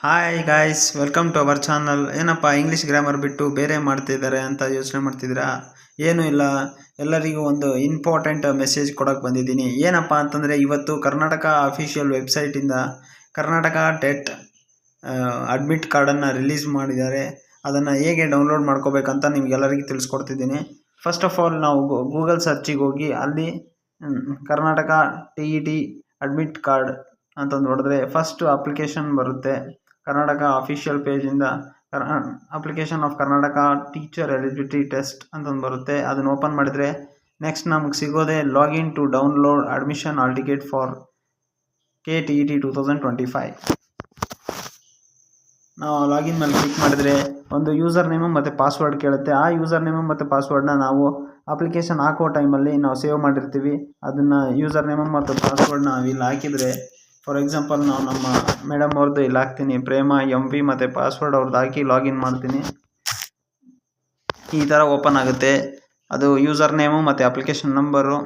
Hi guys, welcome to our channel. ಏನಪ್ಪ English grammar ಬಿಟ್ಟು ಬೇರೆ ಮಾಡ್ತಿದ್ದಾರೆ ಅಂತ ಯೋಚನೆ ಮಾಡ್ತಿದ್ದೀರಾ? ಏನೂ ಇಲ್ಲ, ಎಲ್ಲರಿಗೂ ಒಂದು ಇಂಪಾರ್ಟೆಂಟ್ ಮೆಸೇಜ್ ಕೊಡೋಕ್ಕೆ ಬಂದಿದ್ದೀನಿ. ಏನಪ್ಪ ಅಂತಂದರೆ, ಇವತ್ತು ಕರ್ನಾಟಕ ಅಫಿಷಿಯಲ್ ವೆಬ್ಸೈಟಿಂದ ಕರ್ನಾಟಕ ಟೆಟ್ ಅಡ್ಮಿಟ್ ಕಾರ್ಡನ್ನು ರಿಲೀಸ್ ಮಾಡಿದ್ದಾರೆ. ಅದನ್ನು ಹೇಗೆ ಡೌನ್ಲೋಡ್ ಮಾಡ್ಕೋಬೇಕಂತ ನಿಮಗೆಲ್ಲರಿಗೂ ತಿಳಿಸ್ಕೊಡ್ತಿದ್ದೀನಿ. ಫಸ್ಟ್ ಆಫ್ ಆಲ್ ನಾವು ಗೂಗಲ್ ಸರ್ಚಿಗೆ ಹೋಗಿ ಅಲ್ಲಿ ಕರ್ನಾಟಕ TET ಅಡ್ಮಿಟ್ ಕಾರ್ಡ್ ಅಂತಂದು ಹೊಡೆದ್ರೆ ಫಸ್ಟ್ ಅಪ್ಲಿಕೇಶನ್ ಬರುತ್ತೆ. ಕರ್ನಾಟಕ ಅಫಿಷಿಯಲ್ ಪೇಜಿಂದ application of Karnataka teacher eligibility test ಅಂತಂದು ಬರುತ್ತೆ. ಅದನ್ನು ಓಪನ್ ಮಾಡಿದರೆ ನೆಕ್ಸ್ಟ್ ನಮಗೆ ಸಿಗೋದೆ login to download admission hall ticket for KTET 2025. ನಾವು ಲಾಗಿನ್ ಮೇಲೆ ಕ್ಲಿಕ್ ಮಾಡಿದರೆ ಒಂದು ಯೂಸರ್ ನೇಮು ಮತ್ತು ಪಾಸ್ವರ್ಡ್ ಕೇಳುತ್ತೆ. ಆ ಯೂಸರ್ ನೇಮು ಮತ್ತು ಪಾಸ್ವರ್ಡ್ನ ನಾವು ಅಪ್ಲಿಕೇಶನ್ ಹಾಕೋ ಟೈಮಲ್ಲಿ ನಾವು ಸೇವ್ ಮಾಡಿರ್ತೀವಿ. ಅದನ್ನು ಯೂಸರ್ ನೇಮು ಮತ್ತು ಪಾಸ್ವರ್ಡ್ನ ನಾವು ಇಲ್ಲಿ ಹಾಕಿದರೆ, ಫಾರ್ ಎಕ್ಸಾಂಪಲ್ ನಾವು ನಮ್ಮ ಮೇಡಮ್ ಅವ್ರದ್ದು ಇಲ್ಲಿ ಹಾಕ್ತೀನಿ, ಪ್ರೇಮ MV ಮತ್ತು ಪಾಸ್ವರ್ಡ್ ಅವ್ರದ್ದು ಹಾಕಿ ಲಾಗಿನ್ ಮಾಡ್ತೀನಿ. ಈ ಥರ ಓಪನ್ ಆಗುತ್ತೆ. ಅದು ಯೂಸರ್ ನೇಮು ಮತ್ತು application number,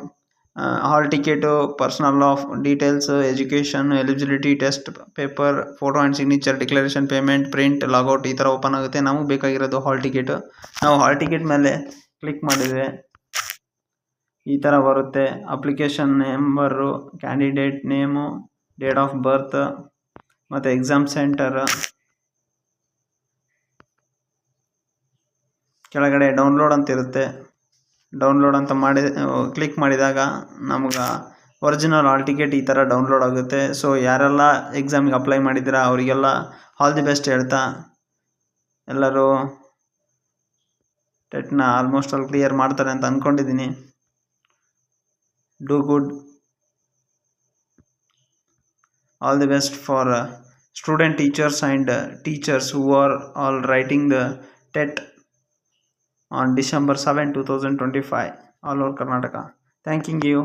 hall ticket, personal of details, education, eligibility test paper, photo and signature, declaration, payment, print, logout, ಈ ಥರ ಓಪನ್ ಆಗುತ್ತೆ. ನಮಗೆ ಬೇಕಾಗಿರೋದು ಹಾಲ್ ಟಿಕೆಟು. ನಾವು ಹಾಲ್ ಟಿಕೆಟ್ ಮೇಲೆ ಕ್ಲಿಕ್ ಮಾಡಿದರೆ ಈ ಥರ ಬರುತ್ತೆ. Application number, candidate name, date of birth ಮತ್ತು ಎಕ್ಸಾಮ್ ಸೆಂಟರ್. ಕೆಳಗಡೆ ಡೌನ್ಲೋಡ್ ಅಂತ ಇರುತ್ತೆ. ಡೌನ್ಲೋಡ್ ಅಂತ ಕ್ಲಿಕ್ ಮಾಡಿದಾಗ ನಮ್ಗೆ ಒರಿಜಿನಲ್ ಹಾಲ್ ಟಿಕೆಟ್ ಈ ಥರ ಡೌನ್ಲೋಡ್ ಆಗುತ್ತೆ. ಸೊ ಯಾರೆಲ್ಲ ಎಕ್ಸಾಮಿಗೆ ಅಪ್ಲೈ ಮಾಡಿದ್ದೀರಾ ಅವರಿಗೆಲ್ಲ ಆಲ್ ದಿ ಬೆಸ್ಟ್ ಹೇಳ್ತಾ, ಎಲ್ಲರೂ ಟೆಟ್ನ ಆಲ್ಮೋಸ್ಟ್ ಆಲ್ ಕ್ಲಿಯರ್ ಮಾಡ್ತಾರೆ ಅಂತ ಅಂದ್ಕೊಂಡಿದ್ದೀನಿ. Do good. All the best for student, teachers and teachers who are all writing the TET on December 7, 2025 all over Karnataka. Thanking you.